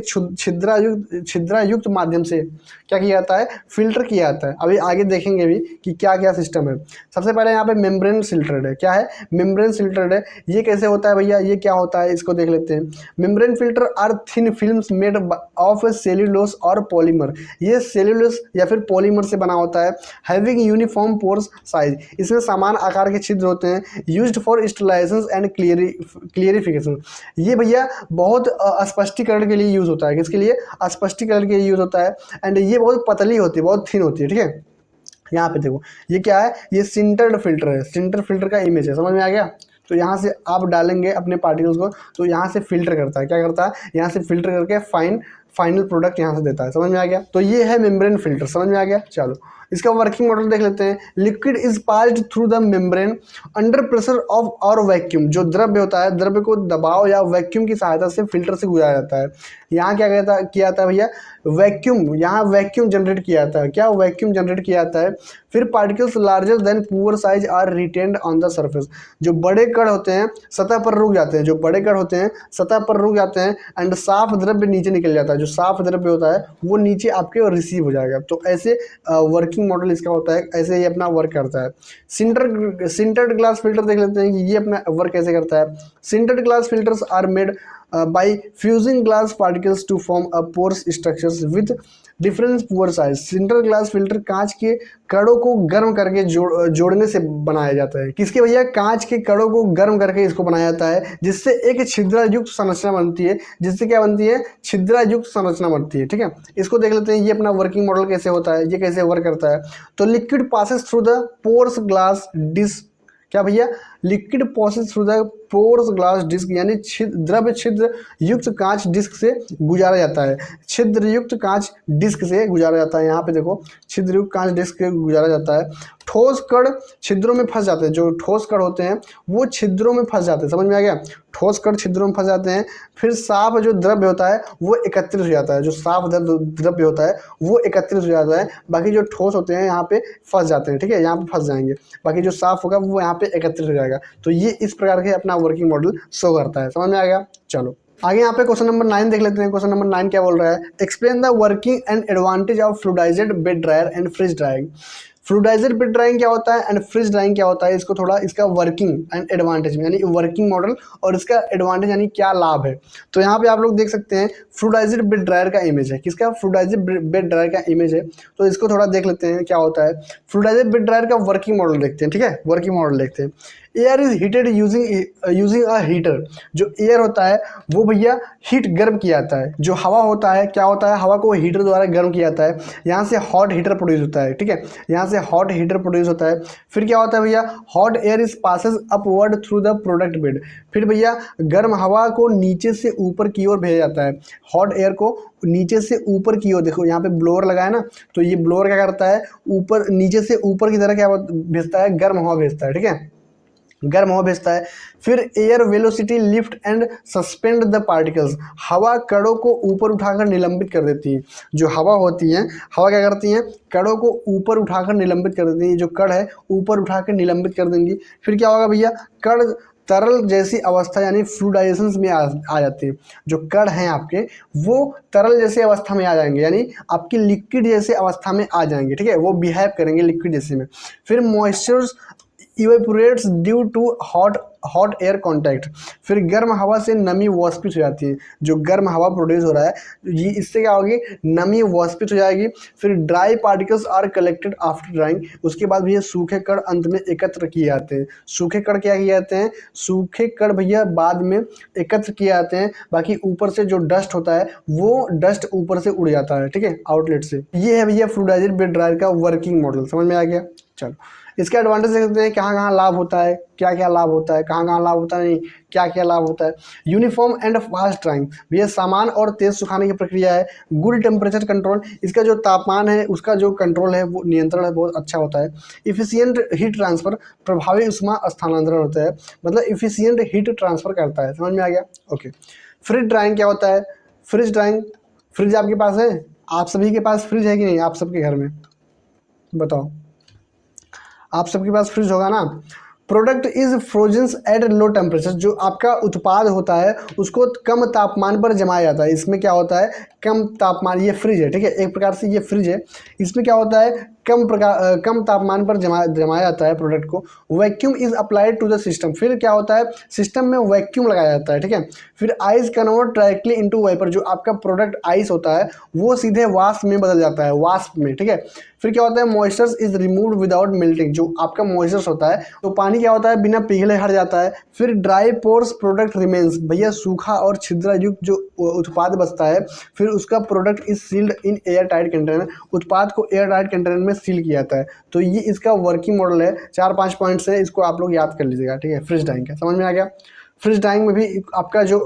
छिद्रयुक्त माध्यम से क्या किया जाता है? फिल्टर किया जाता है। अभी आगे देखेंगे भी कि क्या क्या सिस्टम है। सबसे पहले यहाँ पे मेम्ब्रेन सिल्टर्ड है। क्या है? मेम्ब्रेन सिल्टर्ड है। ये कैसे होता है भैया? ये क्या होता है इसको देख लेते हैं। Membrane filter are thin films made of cellulose और पॉलीमर। ये सेल्यूलोस या फिर पॉलीमर से बना होता है। हैविंग यूनिफॉर्म पोर्स साइज, इसमें समान आकार के छिद्र होते हैं। Used for sterilization and clarification. ये भैया बहुत स्पष्टीकरण के लिए यूज होता है। किसके लिए? स्पष्टीकरण के लिए यूज होता है। एंड ये बहुत पतली होती है, बहुत थिन होती है, ठीक है। यहाँ पे देखो ये क्या है? ये सिंटर्ड फिल्टर है। सिंटर फिल्टर का इमेज है, समझ में आ गया? तो यहाँ से आप डालेंगे अपने पार्टिकल्स को, तो यहाँ से फिल्टर करता है, क्या करता है, यहाँ से फिल्टर करके फाइनल प्रोडक्ट यहाँ से देता है। समझ में आ गया? तो ये है मेम्ब्रेन फिल्टर। समझ में आ गया? चलो इसका वर्किंग मॉडल देख लेते हैं। Liquid is passed through the membrane under pressure of और वैक्यूम। जो द्रव्य होता है, द्रव्य को दबाव या वैक्यूम की सहायता से फिल्टर से गुजारा जाता है। यहाँ क्या किया जाता है भैया, वैक्यूम, यहाँ वैक्यूम जनरेट किया जाता है। क्या वैक्यूम जनरेट किया जाता है। फिर particles larger than pore size are retained on the surface. जो बड़े कण होते हैं सतह पर रुक जाते हैं, जो बड़े कण होते हैं सतह पर रुक जाते हैं, एंड साफ द्रव्य नीचे निकल जाता है। जो साफ द्रव्य होता है वो नीचे आपके रिसीव हो जाएगा। तो ऐसे वर्किंग मॉडल इसका होता है, ऐसे ये अपना वर्क करता है। सिंटर्ड ग्लास फिल्टर देख लेते हैं कि ये अपना वर्क कैसे करता है। Sintered glass filters are made by fusing glass particles to form a porous structures with different pore size। Sinter glass filter कांच के कणों को गर्म करके जोड़ने से बनाया जाता है। किसके भैया, कांच के कणों को गर्म करके इसको बनाया जाता है, जिससे एक छिद्रायुक्त संरचना बनती है। जिससे क्या बनती है, छिद्रायुक्त संरचना बनती है। ठीक है, इसको देख लेते हैं ये अपना वर्किंग मॉडल कैसे होता है, ये कैसे वर्क करता है। तो liquid passes through the pores glass disc. क्या भैया, liquid passes through the pores glass disc, यानी द्रव्य छिद्र युक्त कांच डिस्क से गुजारा जाता है। छिद्र युक्त कांच डिस्क से गुजारा जाता है। यहाँ पे देखो, छिद्र युक्त कांच डिस्क से गुजारा जाता है। ठोस कण छिद्रों में फंस जाते हैं। जो ठोस कण होते हैं वो छिद्रों में फंस जाते हैं। समझ में आ गया? ठोस कण छिद्रों में फंस जाते हैं। फिर साफ जो द्रव्य होता है वो एकत्रित हो जाता है। जो साफ द्रव्य होता है वो एकत्रित हो जाता है। बाकी जो ठोस होते हैं यहाँ पे फंस जाते हैं। ठीक है, यहाँ पे फंस जाएंगे। बाकी जो साफ होगा वो यहाँ पे एकत्रित हो जाएगा। तो ये इस प्रकार के अपना वर्किंग मॉडल शो करता है। समझ में आ गया? चलो आगे यहाँ पे क्वेश्चन नंबर 9 देख लेते हैं। क्वेश्चन नंबर 9 क्या बोल रहा है, explain the working and advantage of fluidized bed dryer and freeze drying. Fluidized bed drying क्या होता है एंड फ्रिज ड्राइंग क्या होता है, इसको थोड़ा इसका वर्किंग एंड एडवांटेज यानी वर्किंग मॉडल और इसका एडवांटेज यानी क्या लाभ है। तो यहाँ पे आप लोग देख सकते हैं फ्लूइडाइज्ड बेड ड्रायर का इमेज है। किसका, फ्लूइडाइज्ड बेड ड्रायर का इमेज है। तो इसको थोड़ा देख लेते हैं क्या होता है। फ्लूइडाइज्ड बेड ड्रायर का वर्किंग मॉडल देखते हैं। ठीक है, वर्किंग मॉडल देखते हैं। Air is heated using a heater. जो एयर होता है वो भैया हीट गर्म किया जाता है। जो हवा होता है क्या होता है, हवा को हीटर द्वारा गर्म किया जाता है। यहाँ से हॉट हीटर प्रोड्यूस होता है। ठीक है, यहाँ से हॉट हीटर प्रोड्यूस होता है। फिर क्या होता है भैया, hot air is passes upward through the product bed. फिर भैया गर्म हवा को नीचे से ऊपर की ओर भेजा जाता है। हॉट एयर को नीचे से ऊपर की ओर, देखो यहाँ पे ब्लोअर लगा है ना, तो ये ब्लोअर क्या करता है, ऊपर नीचे से ऊपर की तरह क्या भेजता है, गर्म हवा भेजता है। ठीक है, गर्म हवा भेजता है। फिर air velocity lift and suspend the particles. हवा कणों को ऊपर उठाकर निलंबित कर देती है। जो हवा होती है, हवा क्या करती है, कणों को ऊपर उठाकर निलंबित कर देती है। जो कण है ऊपर उठाकर निलंबित कर देंगी। फिर क्या होगा भैया, कण तरल जैसी अवस्था यानी फ्लूइडाइजेशन में आ जाती है। जो कण हैं आपके वो तरल जैसी अवस्था में आ जाएंगे, यानी आपकी लिक्विड जैसी अवस्था में आ जाएंगे। ठीक है, वो बिहेव करेंगे लिक्विड जैसे में। फिर moisture evaporates due to hot air contact. फिर गर्म हवा से नमी वाष्पित हो जाती है। जो गर्म हवा प्रोड्यूस हो रहा है ये, इससे क्या होगी, नमी वाष्पित हो जाएगी। फिर dry particles are collected after drying. उसके बाद भैया सूखे कण अंत में एकत्र किए जाते हैं। सूखे कण क्या किए जाते हैं, सूखे कण भैया बाद में एकत्र किए जाते हैं। बाकी ऊपर से जो डस्ट होता है वो डस्ट ऊपर से उड़ जाता है। ठीक है, आउटलेट से। ये है भैया फ्लूइडाइज्ड बेड ड्रायर का वर्किंग मॉडल। समझ में आ गया? चलो इसका एडवांटेज देखते हैं, कहाँ कहाँ लाभ होता है, क्या क्या लाभ होता है, कहाँ कहाँ लाभ होता है, नहीं क्या क्या लाभ होता है। यूनिफॉर्म एंड फास्ट ड्राइंग, भैया सामान और तेज सुखाने की प्रक्रिया है। गुड टेम्परेचर कंट्रोल, इसका जो तापमान है उसका जो कंट्रोल है वो नियंत्रण है बहुत अच्छा होता है। इफिशियंट हीट ट्रांसफर, प्रभावी उष्मा स्थानांतरण होता है, मतलब इफिशियंट हीट ट्रांसफर करता है। समझ में आ गया? ओके। फ्रिज ड्राइंग क्या होता है, फ्रिज ड्राइंग, फ्रिज आपके पास है, आप सभी के पास फ्रिज है कि नहीं, आप सबके घर में बताओ, आप सबके पास फ्रिज होगा ना। Product is frozen at low temperature, जो आपका उत्पाद होता है उसको कम तापमान पर जमाया जाता है। इसमें क्या होता है, कम तापमान, ये फ्रिज है। ठीक है, एक प्रकार से ये फ्रिज है। इसमें क्या होता है, कम तापमान पर जमाया जाता है प्रोडक्ट को। Vacuum is applied to the system, फिर क्या होता है, सिस्टम में वैक्यूम लगाया जाता है। ठीक है, फिर ice convert directly into vapour, जो आपका प्रोडक्ट आइस होता है वो सीधे वाष्प में बदल जाता है, वाष्प में। ठीक है, फिर क्या होता है, moisture is removed without melting, जो आपका मॉइस्चर होता है तो पानी क्या होता है, बिना पिघले हट जाता है। फिर ड्राई पोर्स प्रोडक्ट रिमेन्स, भैया सूखा और छिद्रायुक्त जो उत्पाद बचता है फिर उसका product is sealed in air tight container, उत्पाद को एयर टाइट कंटेनर में सील किया जाता है। तो ये इसका वर्किंग मॉडल है, 4-5 पॉइंट्स है, इसको आप लोग याद कर लीजिएगा, ठीक है। फ्रिज ड्राइंग का समझ में आ गया। फ्रिज ड्राइंग में भी आपका जो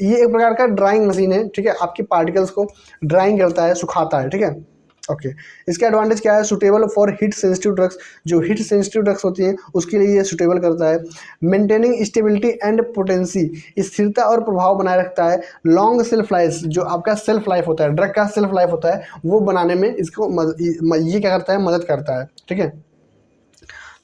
ये एक प्रकार का ड्राइंग मशीन है, ठीक है, आपके पार्टिकल्स को ड्राइंग करता है, सुखाता है, ठीक है। ओके, इसका एडवांटेज क्या है, suitable for heat sensitive drugs, जो हीट सेंसिटिव ड्रग्स होती हैं उसके लिए ये सुटेबल करता है। मेंटेनिंग स्टेबिलिटी एंड पोटेंसी, स्थिरता और प्रभाव बनाए रखता है। लॉन्ग सेल्फ लाइफ, जो आपका सेल्फ लाइफ होता है, ड्रग का सेल्फ लाइफ होता है, वो बनाने में इसको ये क्या करता है, मदद करता है, ठीक है।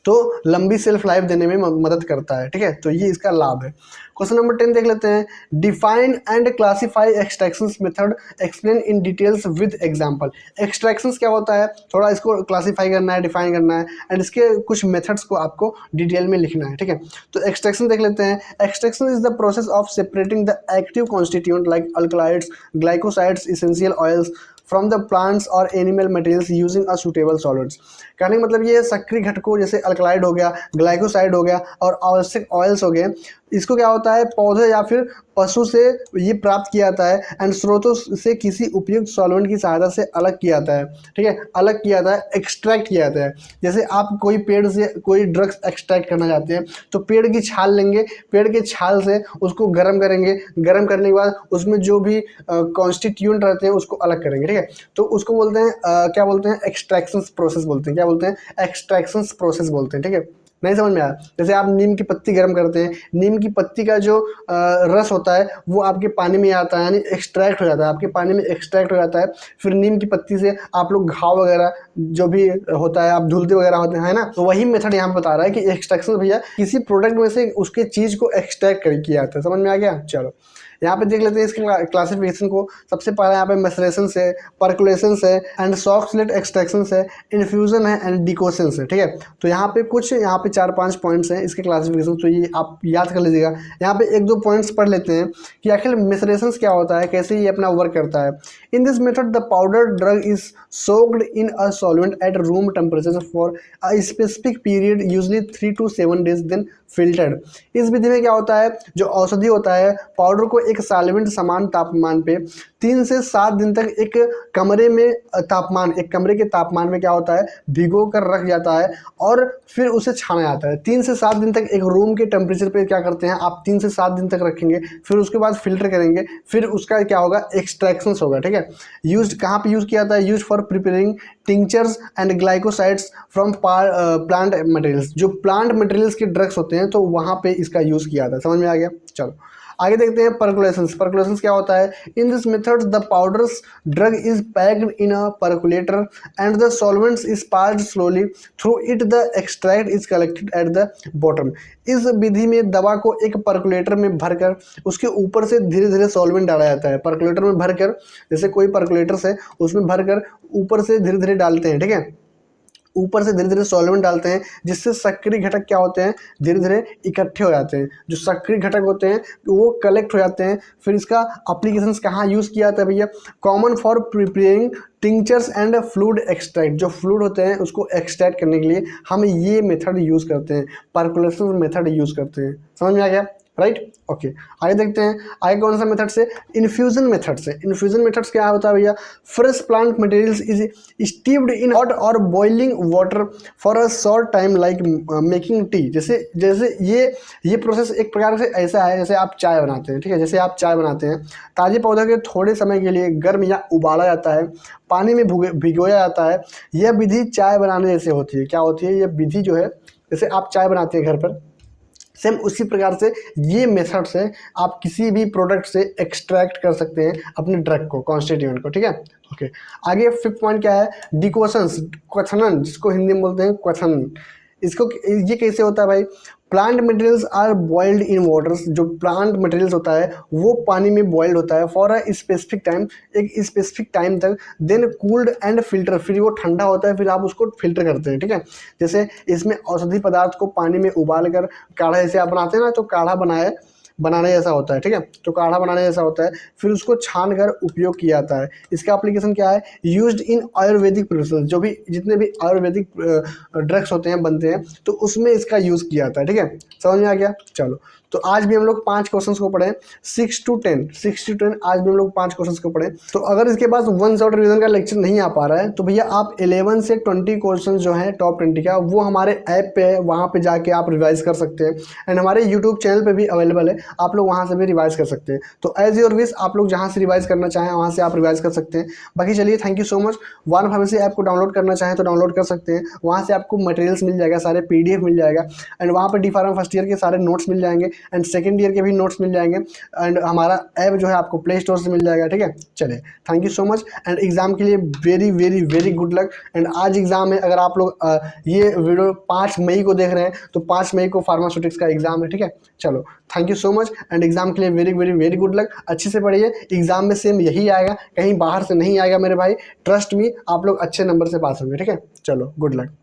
तो लंबी सेल्फ लाइफ देने में मदद करता है, ठीक है। तो ये इसका लाभ है। क्वेश्चन नंबर 10 देख लेते हैं। Define and classify extraction method, explain in details with example. Extractions क्या होता है, थोड़ा इसको क्लासिफाई करना है, डिफाइन करना है, एंड इसके कुछ मेथड्स को आपको डिटेल में लिखना है, ठीक है। तो एक्सट्रैक्शन देख लेते हैं। Extraction is the process of separating the active constituent like alkaloids, glycosides, essential oils from the plants और animal materials using a suitable solids. कहने का मतलब ये सक्रिय घटकों जैसे अल्कलाइड हो गया, ग्लाइकोसाइड हो गया और आवश्यक ऑयल्स हो गए, इसको क्या होता है, पौधे या फिर पशु से ये प्राप्त किया जाता है एंड स्रोतों से किसी उपयुक्त सॉल्वेंट की सहायता से अलग किया जाता है, ठीक है। अलग किया जाता है, एक्सट्रैक्ट किया जाता है। जैसे आप कोई पेड़ से कोई ड्रग्स एक्सट्रैक्ट करना चाहते हैं तो पेड़ की छाल लेंगे, पेड़ के छाल से उसको गर्म करेंगे, गर्म करने के बाद उसमें जो भी कॉन्स्टिट्यूएंट रहते हैं उसको अलग करेंगे, ठीक है। तो उसको बोलते हैं क्या बोलते हैं, एक्सट्रैक्शन प्रोसेस बोलते हैं। क्या बोलते हैं, एक्सट्रैक्शन प्रोसेस बोलते हैं, ठीक है। नहीं समझ में आया, जैसे आप नीम की पत्ती गर्म करते हैं, नीम की पत्ती का जो रस होता है वो आपके पानी में आता है, यानी एक्सट्रैक्ट हो जाता है, आपके पानी में एक्सट्रैक्ट हो जाता है। फिर नीम की पत्ती से आप लोग घाव वगैरह जो भी होता है, आप धुलते वगैरह होते हैं, है ना। तो वही मेथड यहाँ पे बता रहा है कि एक्सट्रैक्शन भैया किसी प्रोडक्ट में से उसके चीज़ को एक्सट्रैक्ट कर किया जाता है। समझ में आ गया। चलो यहाँ पे देख लेते हैं इसके क्लासिफिकेशन को। सबसे पहला यहाँ पे मैसरेशन है, पर्कुलेशन है, एंड सॉफ्ट स्लेट एक्सट्रैक्शन है, इन्फ्यूजन है एंड डिकोशन है, ठीक है। तो यहाँ पे कुछ 4-5 पॉइंट्स हैं इसके क्लासिफिकेशन, तो ये आप याद कर लीजिएगा। यहाँ पे 1-2 पॉइंट्स पढ़ लेते हैं कि आखिर मैसरेशन क्या होता है, कैसे ये अपना वर्क करता है। In this method the powder drug is soaked in a solvent at room temperature for a specific period, usually 3 to 7 days, then filtered. इस विधि में क्या होता है, जो औषधि होता है, पाउडर को एक सॉल्वेंट समान तापमान पे 3 से 7 दिन तक एक कमरे में एक कमरे के तापमान में क्या होता है, भिगो कर रख जाता है और फिर उसे छाना जाता है। 3 से 7 दिन तक एक रूम के टेम्परेचर पे क्या करते हैं आप, 3 से 7 दिन तक रखेंगे, फिर उसके बाद फिल्टर करेंगे, फिर उसका क्या होगा, एक्सट्रैक्शन होगा, ठीक है। यूज कहाँ पे यूज किया जाता है, use for preparing tinctures and glycosides from plant materials. जो प्लांट मटेरियल्स के ड्रग्स होते हैं तो वहाँ पे इसका यूज किया जाता है। समझ में आ गया। चलो आगे देखते हैं परकुलेशंस। परकुलेशंस क्या होता है, in this method the powders drug is packed in a percolator and the solvents is passed slowly through it, the extract is collected at the bottom. इस विधि में दवा को एक परकुलेटर में भरकर उसके ऊपर से धीरे धीरे सॉल्वेंट डाला जाता है। परकुलेटर में भरकर, जैसे कोई परकुलेटर्स है उसमें भरकर ऊपर से धीरे धीरे डालते हैं, ठीक है, ऊपर से धीरे धीरे सॉल्वेंट डालते हैं, जिससे सक्रिय घटक क्या होते हैं, धीरे धीरे इकट्ठे हो जाते हैं। जो सक्रिय घटक होते हैं वो कलेक्ट हो जाते हैं। फिर इसका एप्लीकेशंस कहाँ यूज़ किया जाता है भैया, common for preparing tinctures and fluid extract. जो फ्लूइड होते हैं उसको एक्सट्रैक्ट करने के लिए हम ये मेथड यूज़ करते हैं, परकुलेशन मेथड यूज़ करते हैं। समझ में आ गया, राइट। ओके आगे देखते हैं, आगे कौन सा मेथड से, इन्फ्यूजन मेथड से। इन्फ्यूजन मेथड्स क्या होता है भैया, fresh plant materials is steeped in hot और boiling water for a short time like making tea. जैसे ये प्रोसेस एक प्रकार से ऐसा है जैसे आप चाय बनाते हैं, ठीक है। जैसे आप चाय बनाते हैं, ताजे पौधे के थोड़े समय के लिए गर्म या उबाला जाता है, पानी में भिगोया जाता है। यह विधि चाय बनाने जैसे होती है। क्या होती है, यह विधि जो है, जैसे आप चाय बनाते हैं घर पर, सेम उसी प्रकार से ये मेथड से आप किसी भी प्रोडक्ट से एक्सट्रैक्ट कर सकते हैं अपने ड्रग को, कॉन्स्टिट्यूएंट को, ठीक है। ओके आगे 5th पॉइंट क्या है, डिकोशंस, क्वथनन, जिसको हिंदी में बोलते हैं क्वथन। इसको ये कैसे होता है भाई, plant materials are boiled in waters. जो प्लांट मटेरियल्स होता है वो पानी में बॉइल्ड होता है फॉर अ स्पेसिफिक टाइम, एक स्पेसिफिक टाइम तक, देन कूल्ड एंड फिल्टर, फिर वो ठंडा होता है, फिर आप उसको फिल्टर करते हैं, ठीक है। जैसे इसमें औषधि पदार्थ को पानी में उबाल कर काढ़ा जैसे आप बनाते हैं ना, तो काढ़ा बनाए बनाने जैसा होता है, ठीक है। तो काढ़ा बनाने जैसा होता है, फिर उसको छान कर उपयोग किया जाता है। इसका एप्लीकेशन क्या है, यूज्ड इन आयुर्वेदिक प्रिपरेशन, जो भी जितने भी आयुर्वेदिक ड्रग्स होते हैं बनते हैं तो उसमें इसका यूज़ किया जाता है, ठीक है। समझ में आ गया। चलो, तो आज भी हम लोग 5 क्वेश्चंस को पढ़े, 6 to 10 आज भी हम लोग 5 क्वेश्चंस को पढ़े। तो अगर इसके पास वन शॉट रिवीजन का लेक्चर नहीं आ पा रहा है तो भैया आप 11 से 20 क्वेश्चन जो है टॉप 20 का, वो हमारे ऐप पे है, वहाँ पे जाके आप रिवाइज कर सकते हैं। एंड हमारे यूट्यूब चैनल पे भी अवेलेबल है, आप लोग वहाँ से भी रिवाइज कर सकते हैं। तो एज योर विश, आप लोग जहाँ से रिवाइज करना चाहें वहाँ से आप रिवाइज कर सकते हैं। बाकी चलिए, thank you so much. One pharmacy app को डाउनलोड करना चाहें तो डाउनलोड कर सकते हैं, वहाँ से आपको मटेरियल्स मिल जाएगा, सारे PDF मिल जाएगा। एंड वहाँ पर डी फार्मा फर्स्ट ईयर के सारे नोट्स मिल जाएंगे एंड सेकंड ईयर के भी नोट्स मिल जाएंगे। एंड हमारा ऐप जो है आपको प्ले स्टोर से मिल जाएगा, ठीक है। चलिए, thank you so much. And exam के लिए very very very good luck. And आज एग्जाम है, अगर आप लोग ये वीडियो 5 मई को देख रहे हैं तो 5 मई को फार्मास्यूटिक्स का एग्जाम है, ठीक है। चलो, thank you so much. And exam के लिए very very very good luck. अच्छे से पढ़िए, एग्जाम में सेम यही आएगा, कहीं बाहर से नहीं आएगा मेरे भाई। ट्रस्ट मी, आप लोग अच्छे नंबर से पास होंगे, ठीक है। चलो, गुड लक।